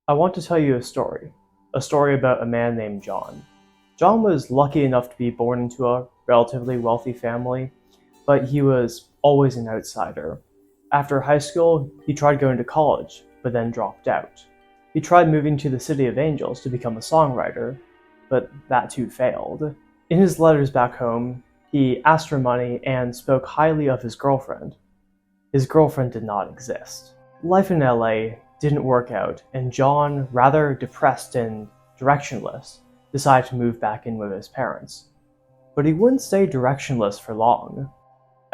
I want to tell you a story about a man named John. John was lucky enough to be born into a relatively wealthy family, but he was always an outsider. After high school, he tried going to college, but then dropped out. He tried moving to the City of Angels to become a songwriter, but that too failed. In his letters back home, he asked for money and spoke highly of his girlfriend. His girlfriend did not exist. Life in LA didn't work out, and John, rather depressed and directionless, decided to move back in with his parents. But he wouldn't stay directionless for long.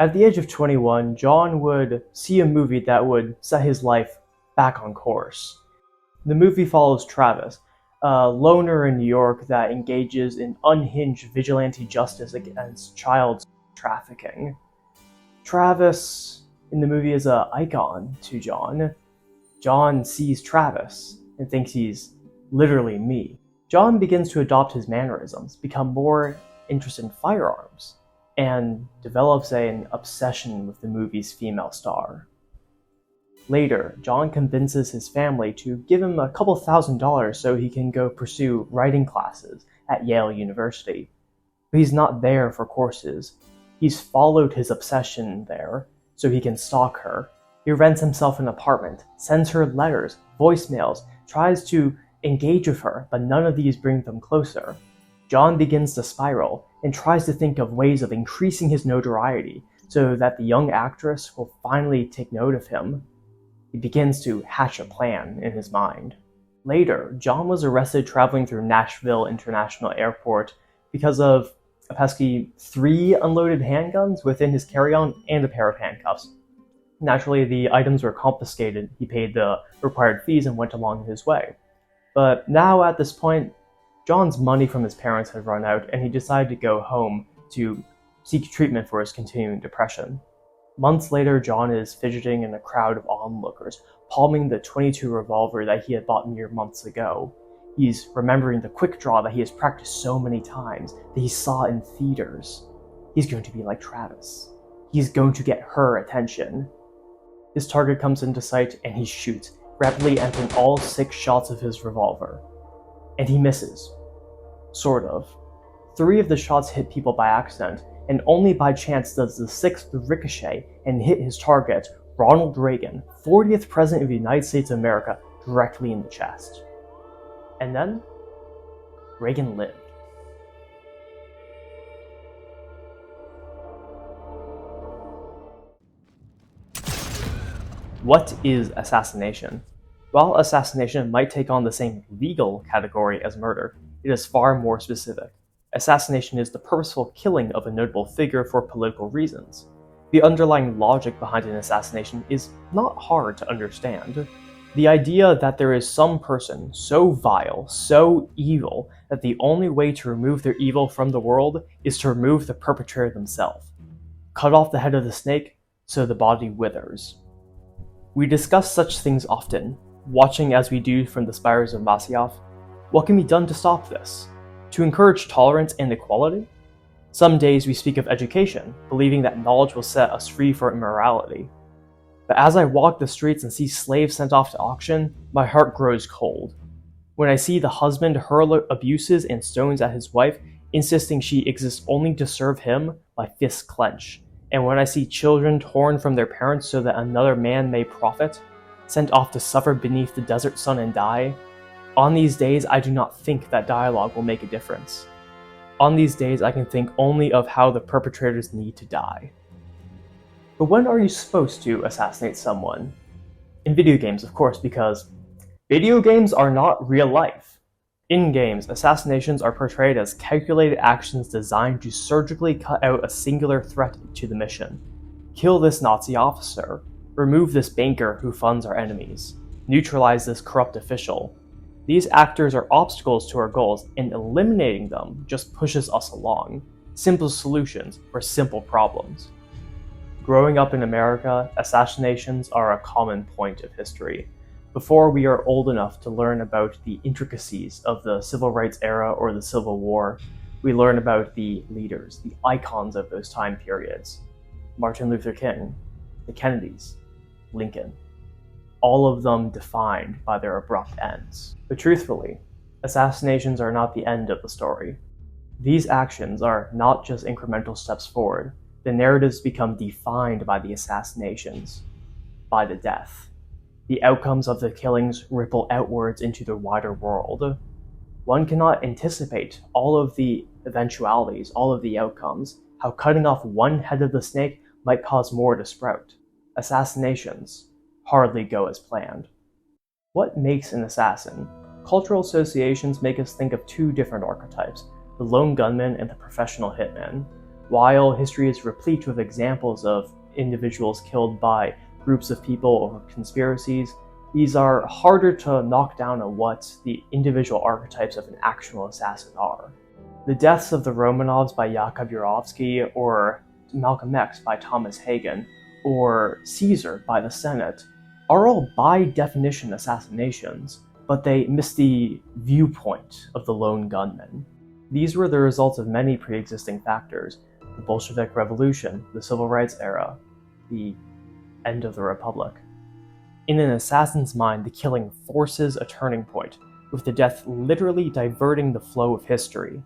At the age of 21, John would see a movie that would set his life back on course. The movie follows Travis, a loner in New York that engages in unhinged vigilante justice against child trafficking. Travis in the movie is an icon to John. John sees Travis and thinks he's literally me. John begins to adopt his mannerisms, become more interested in firearms, and develops an obsession with the movie's female star. Later, John convinces his family to give him a couple $1,000 so he can go pursue writing classes at Yale University. But he's not there for courses. He's followed his obsession there so he can stalk her. He rents himself an apartment, sends her letters, voicemails, tries to engage with her, but none of these bring them closer. John begins to spiral and tries to think of ways of increasing his notoriety so that the young actress will finally take note of him. He begins to hatch a plan in his mind. Later, John was arrested traveling through Nashville International Airport because of a pesky 3 unloaded handguns within his carry-on and a pair of handcuffs. Naturally, the items were confiscated. He paid the required fees and went along his way. But now at this point, John's money from his parents had run out, and he decided to go home to seek treatment for his continuing depression. Months later, John is fidgeting in a crowd of onlookers, palming the .22 revolver that he had bought mere months ago. He's remembering the quick draw that he has practiced so many times, that he saw in theaters. He's going to be like Travis. He's going to get her attention. His target comes into sight, and he shoots, rapidly entering all 6 shots of his revolver. And he misses. Sort of. 3 of the shots hit people by accident, and only by chance does the 6th ricochet and hit his target, Ronald Reagan, 40th President of the United States of America, directly in the chest. And then, Reagan lived. What is assassination? While assassination might take on the same legal category as murder, it is far more specific. Assassination is the purposeful killing of a notable figure for political reasons. The underlying logic behind an assassination is not hard to understand. The idea that there is some person so vile, so evil, that the only way to remove their evil from the world is to remove the perpetrator themselves. Cut off the head of the snake so the body withers. We discuss such things often, watching as we do from the Spires of Masyaf. What can be done to stop this? To encourage tolerance and equality? Some days we speak of education, believing that knowledge will set us free from immorality. But as I walk the streets and see slaves sent off to auction, my heart grows cold. When I see the husband hurl abuses and stones at his wife, insisting she exists only to serve him, my fists clench. And when I see children torn from their parents so that another man may profit, sent off to suffer beneath the desert sun and die, on these days I do not think that dialogue will make a difference. On these days I can think only of how the perpetrators need to die. But when are you supposed to assassinate someone? In video games, of course, because video games are not real life. In games, assassinations are portrayed as calculated actions designed to surgically cut out a singular threat to the mission. Kill this Nazi officer. Remove this banker who funds our enemies. Neutralize this corrupt official. These actors are obstacles to our goals, and eliminating them just pushes us along. Simple solutions for simple problems. Growing up in America, assassinations are a common point of history. Before we are old enough to learn about the intricacies of the Civil Rights era or the Civil War, we learn about the leaders, the icons of those time periods. Martin Luther King, the Kennedys, Lincoln. all of them defined by their abrupt ends. But truthfully, assassinations are not the end of the story. These actions are not just incremental steps forward. The narratives become defined by the assassinations, by the death. The outcomes of the killings ripple outwards into the wider world. One cannot anticipate all of the eventualities, all of the outcomes, how cutting off one head of the snake might cause more to sprout. Assassinations hardly go as planned. What makes an assassin? Cultural associations make us think of two different archetypes, the lone gunman and the professional hitman. While history is replete with examples of individuals killed by groups of people or conspiracies, these are harder to knock down on what the individual archetypes of an actual assassin are. The deaths of the Romanovs by Yakov Yurovsky, or Malcolm X by Thomas Hagen, or Caesar by the Senate, are all by definition assassinations, but they miss the viewpoint of the lone gunman. These were the results of many pre-existing factors: the Bolshevik Revolution, the Civil Rights era, the end of the Republic. In an assassin's mind, the killing forces a turning point, with the death literally diverting the flow of history.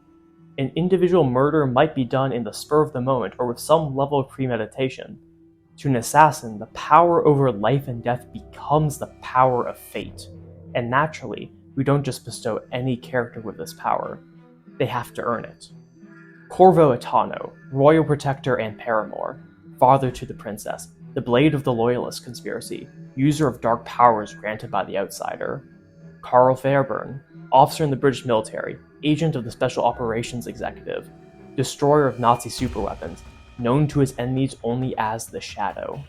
An individual murder might be done in the spur of the moment or with some level of premeditation. To an assassin, the power over life and death becomes the power of fate. And naturally, we don't just bestow any character with this power. They have to earn it. Corvo Attano, royal protector and paramour, father to the princess, the blade of the Loyalist conspiracy, user of dark powers granted by the outsider. Carl Fairburn, officer in the British military, agent of the Special Operations Executive, destroyer of Nazi superweapons, known to his enemies only as the Shadow.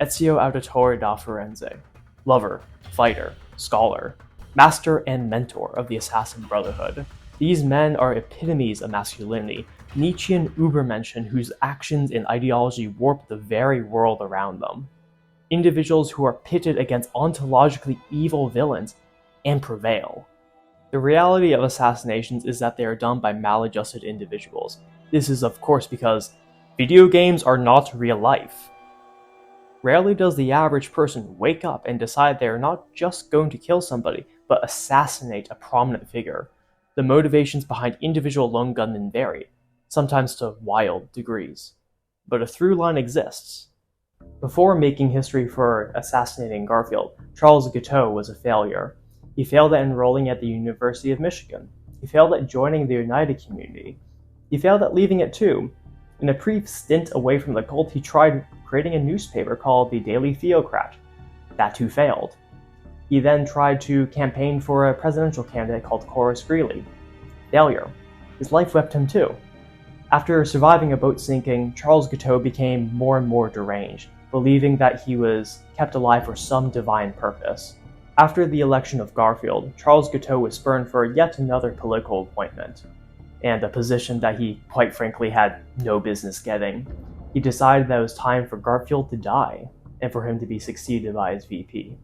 Ezio Auditore da Firenze, lover, fighter, scholar, master and mentor of the Assassin Brotherhood. These men are epitomes of masculinity, Nietzschean Übermenschen whose actions and ideology warp the very world around them. Individuals who are pitted against ontologically evil villains and prevail. The reality of assassinations is that they are done by maladjusted individuals. This is of course because video games are not real life. Rarely does the average person wake up and decide they are not just going to kill somebody, but assassinate a prominent figure. The motivations behind individual lone gunmen vary, sometimes to wild degrees. But a through line exists. Before making history for assassinating Garfield, Charles Guiteau was a failure. He failed at enrolling at the University of Michigan. He failed at joining the United Community. He failed at leaving it too. In a brief stint away from the cult, he tried creating a newspaper called the Daily Theocrat. That too failed. He then tried to campaign for a presidential candidate called Horace Greeley. Failure. His life wept him too. After surviving a boat sinking, Charles Guiteau became more and more deranged, believing that he was kept alive for some divine purpose. After the election of Garfield, Charles Guiteau was spurned for yet another political appointment, and a position that he, quite frankly, had no business getting. He decided that it was time for Garfield to die, and for him to be succeeded by his VP.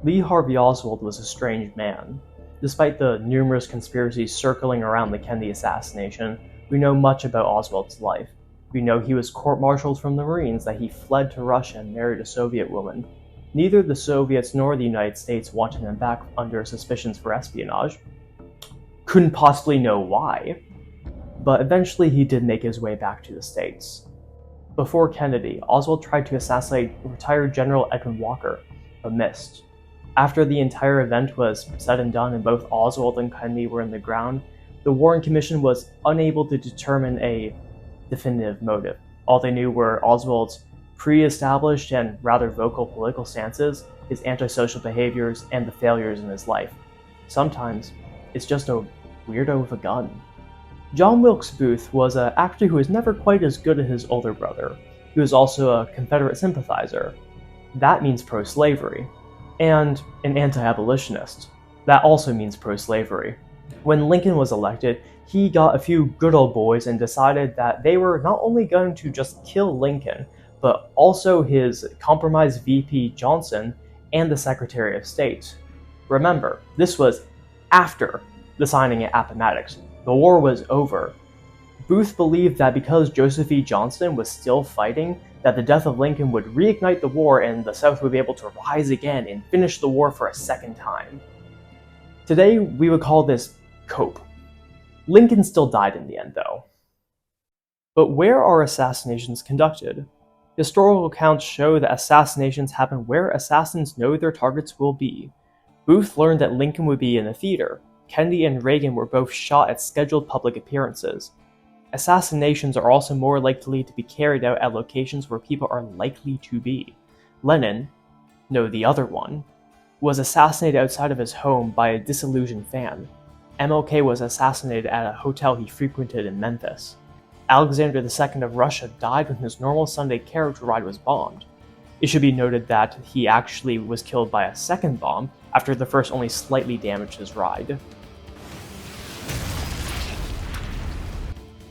Lee Harvey Oswald was a strange man. Despite the numerous conspiracies circling around the Kennedy assassination, we know much about Oswald's life. We know he was court-martialed from the Marines, that he fled to Russia and married a Soviet woman. Neither the Soviets nor the United States wanted him back under suspicions for espionage. Couldn't possibly know why. But eventually he did make his way back to the States. Before Kennedy, Oswald tried to assassinate retired General Edwin Walker, but missed. After the entire event was said and done and both Oswald and Kennedy were in the ground, the Warren Commission was unable to determine a definitive motive. All they knew were Oswald's pre-established and rather vocal political stances, his antisocial behaviors, and the failures in his life. Sometimes, it's just a weirdo with a gun. John Wilkes Booth was an actor who was never quite as good as his older brother. He was also a Confederate sympathizer. That means pro-slavery. And an anti-abolitionist. That also means pro-slavery. When Lincoln was elected, he got a few good old boys and decided that they were not only going to just kill Lincoln, but also his compromised VP Johnson and the Secretary of State. Remember, this was after the signing at Appomattox. The war was over. Booth believed that because Joseph E. Johnston was still fighting, that the death of Lincoln would reignite the war and the South would be able to rise again and finish the war for a second time. Today, we would call this cope. Lincoln still died in the end, though. But where are assassinations conducted? Historical accounts show that assassinations happen where assassins know their targets will be. Booth learned that Lincoln would be in a theater. Kennedy and Reagan were both shot at scheduled public appearances. Assassinations are also more likely to be carried out at locations where people are likely to be. Lenin, no, the other one, was assassinated outside of his home by a disillusioned fan. MLK was assassinated at a hotel he frequented in Memphis. Alexander II of Russia died when his normal Sunday carriage ride was bombed. It should be noted that he actually was killed by a second bomb after the first only slightly damaged his ride.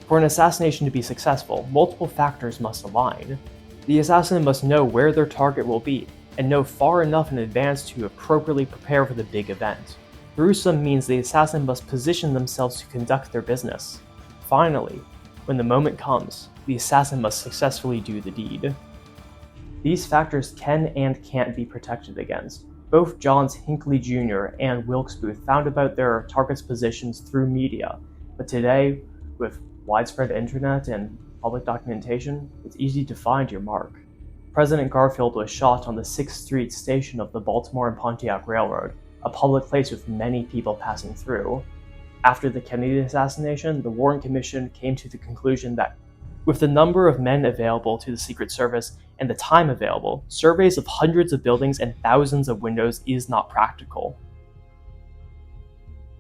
For an assassination to be successful, multiple factors must align. The assassin must know where their target will be, and know far enough in advance to appropriately prepare for the big event. Through some means, the assassin must position themselves to conduct their business. Finally, when the moment comes, the assassin must successfully do the deed. These factors can and can't be protected against. Both Johns Hinckley Jr. and Wilkes Booth found about their targets' positions through media, but today, with widespread internet and public documentation, it's easy to find your mark. President Garfield was shot on the 6th Street station of the Baltimore and Pontiac Railroad, a public place with many people passing through. After the Kennedy assassination, the Warren Commission came to the conclusion that with the number of men available to the Secret Service and the time available, surveys of hundreds of buildings and thousands of windows is not practical.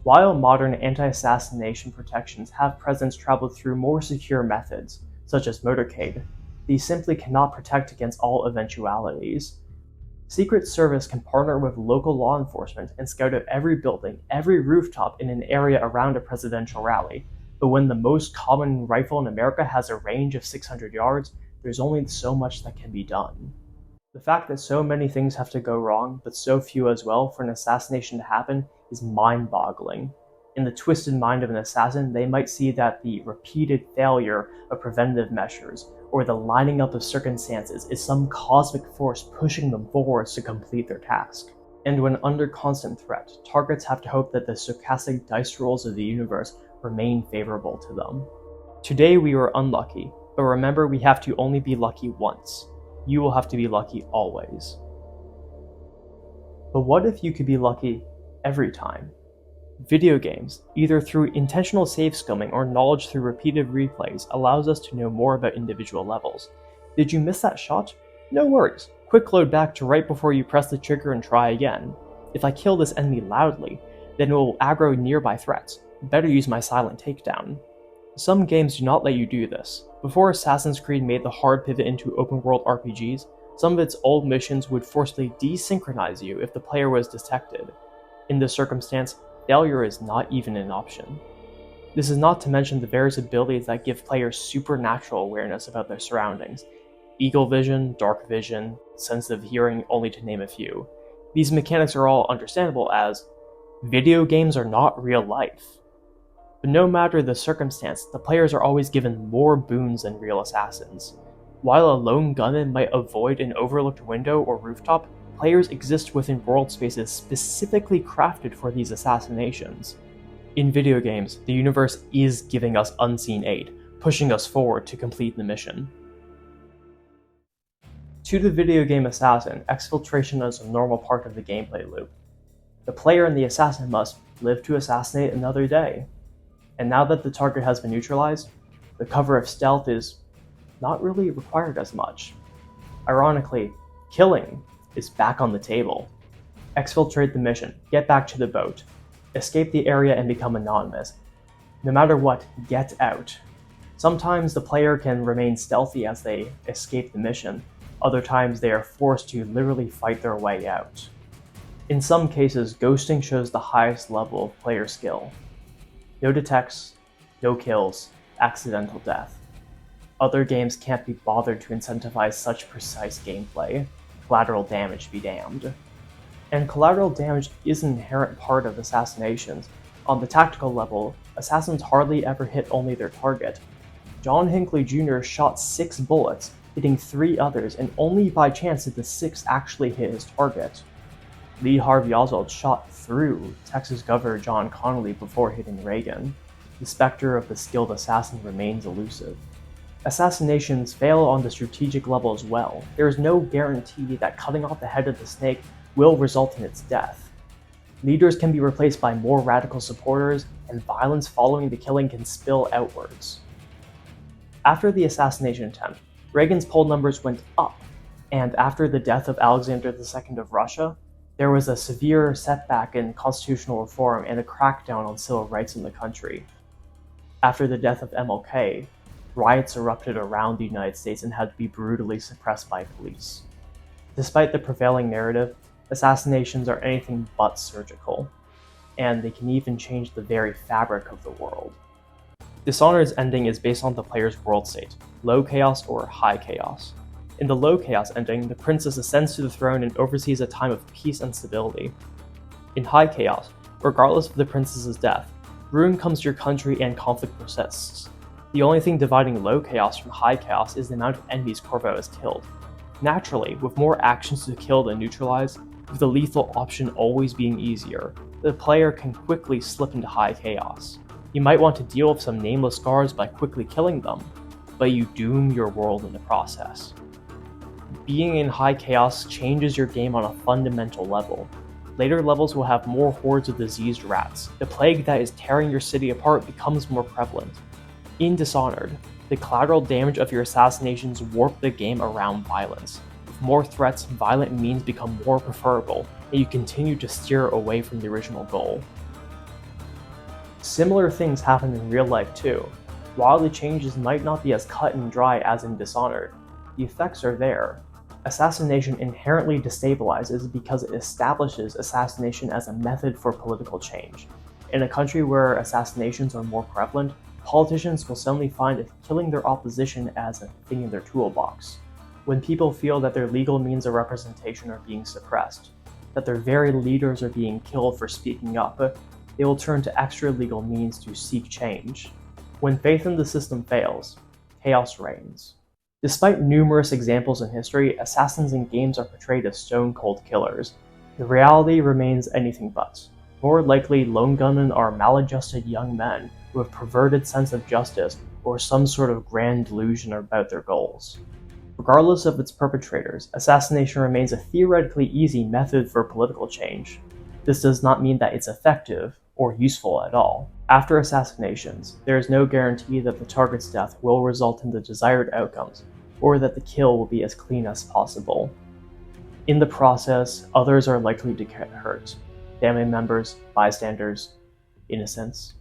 While modern anti-assassination protections have presidents traveled through more secure methods, such as motorcade, these simply cannot protect against all eventualities. Secret Service can partner with local law enforcement and scout out every building, every rooftop in an area around a presidential rally, but when the most common rifle in America has a range of 600 yards, there's only so much that can be done. The fact that so many things have to go wrong, but so few as well, for an assassination to happen is mind-boggling. In the twisted mind of an assassin, they might see that the repeated failure of preventative measures, or the lining up of circumstances, is some cosmic force pushing them forwards to complete their task. And when under constant threat, targets have to hope that the stochastic dice rolls of the universe remain favorable to them. Today we were unlucky, but remember we have to only be lucky once. You will have to be lucky always. But what if you could be lucky every time? Video games, either through intentional save scumming or knowledge through repeated replays, allows us to know more about individual levels. Did you miss that shot? No worries. Quick load back to right before you press the trigger and try again. If I kill this enemy loudly, then it will aggro nearby threats. Better use my silent takedown. Some games do not let you do this. Before Assassin's Creed made the hard pivot into open-world RPGs, some of its old missions would forcibly desynchronize you if the player was detected. In this circumstance, failure is not even an option. This is not to mention the various abilities that give players supernatural awareness about their surroundings. Eagle vision, dark vision, sensitive hearing, only to name a few. These mechanics are all understandable as video games are not real life. But no matter the circumstance, the players are always given more boons than real assassins. While a lone gunman might avoid an overlooked window or rooftop, players exist within world spaces specifically crafted for these assassinations. In video games, the universe is giving us unseen aid, pushing us forward to complete the mission. To the video game assassin, exfiltration is a normal part of the gameplay loop. The player and the assassin must live to assassinate another day. And now that the target has been neutralized, the cover of stealth is not really required as much. Ironically, killing is back on the table. Exfiltrate the mission, get back to the boat, escape the area and become anonymous. No matter what, get out. Sometimes the player can remain stealthy as they escape the mission, other times they are forced to literally fight their way out. In some cases, ghosting shows the highest level of player skill. No detects, no kills, accidental death. Other games can't be bothered to incentivize such precise gameplay. Collateral damage be damned. And collateral damage is an inherent part of assassinations. On the tactical level, assassins hardly ever hit only their target. John Hinckley Jr. shot 6 bullets, hitting 3 others, and only by chance did the 6th actually hit his target. Lee Harvey Oswald shot through Texas Governor John Connally before hitting Reagan. The specter of the skilled assassin remains elusive. Assassinations fail on the strategic level as well. There is no guarantee that cutting off the head of the snake will result in its death. Leaders can be replaced by more radical supporters, and violence following the killing can spill outwards. After the assassination attempt, Reagan's poll numbers went up, and after the death of Alexander II of Russia, there was a severe setback in constitutional reform and a crackdown on civil rights in the country. After the death of MLK, riots erupted around the United States and had to be brutally suppressed by police. Despite the prevailing narrative, assassinations are anything but surgical, and they can even change the very fabric of the world. Dishonored's ending is based on the player's world state, low chaos or high chaos. In the low chaos ending, the princess ascends to the throne and oversees a time of peace and stability. In high chaos, regardless of the princess's death, ruin comes to your country and conflict persists. The only thing dividing low chaos from high chaos is the amount of enemies Corvo has killed. Naturally, with more actions to kill than neutralize, with the lethal option always being easier, the player can quickly slip into high chaos. You might want to deal with some nameless guards by quickly killing them, but you doom your world in the process. Being in high chaos changes your game on a fundamental level. Later levels will have more hordes of diseased rats. The plague that is tearing your city apart becomes more prevalent. In Dishonored, the collateral damage of your assassinations warp the game around violence. With more threats, violent means become more preferable, and you continue to steer away from the original goal. Similar things happen in real life too. While the changes might not be as cut and dry as in Dishonored, the effects are there. Assassination inherently destabilizes because it establishes assassination as a method for political change. In a country where assassinations are more prevalent, politicians will suddenly find killing their opposition as a thing in their toolbox. When people feel that their legal means of representation are being suppressed, that their very leaders are being killed for speaking up, they will turn to extra legal means to seek change. When faith in the system fails, chaos reigns. Despite numerous examples in history, assassins in games are portrayed as stone-cold killers. The reality remains anything but. More likely, lone gunmen are maladjusted young men with a perverted sense of justice or some sort of grand delusion about their goals. Regardless of its perpetrators, assassination remains a theoretically easy method for political change. This does not mean that it's effective or useful at all. After assassinations, there is no guarantee that the target's death will result in the desired outcomes, or that the kill will be as clean as possible. In the process, others are likely to get hurt. Family members, bystanders, innocents.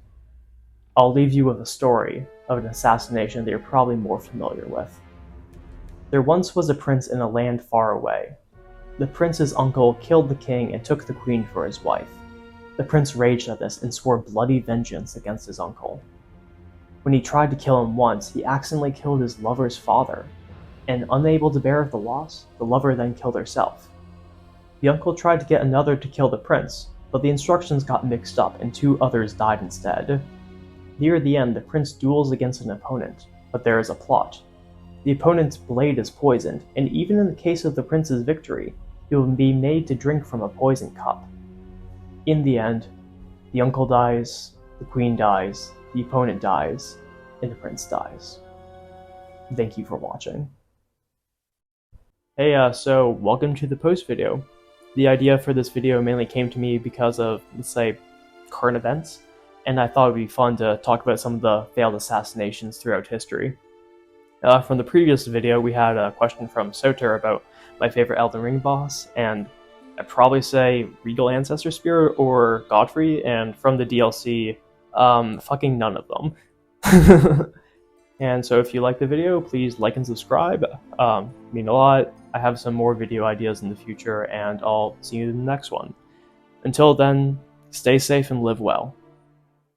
I'll leave you with a story of an assassination that you're probably more familiar with. There once was a prince in a land far away. The prince's uncle killed the king and took the queen for his wife. The prince raged at this and swore bloody vengeance against his uncle. When he tried to kill him once, he accidentally killed his lover's father, and unable to bear the loss, the lover then killed herself. The uncle tried to get another to kill the prince, but the instructions got mixed up and 2 others died instead. Near the end, the prince duels against an opponent, but there is a plot. The opponent's blade is poisoned, and even in the case of the prince's victory, he will be made to drink from a poison cup. In the end, the uncle dies, the queen dies, the opponent dies, and the prince dies. Thank you for watching. Hey, so welcome to the post video. The idea for this video mainly came to me because of, let's say, current events, and I thought it would be fun to talk about some of the failed assassinations throughout history. From the previous video, we had a question from Soter about my favorite Elden Ring boss, and I'd probably say Regal Ancestor Spirit or Godfrey, and from the DLC, fucking none of them. And so if you like the video, please like and subscribe. Mean a lot. I have some more video ideas in the future, and I'll see you in the next one. Until then, stay safe and live well.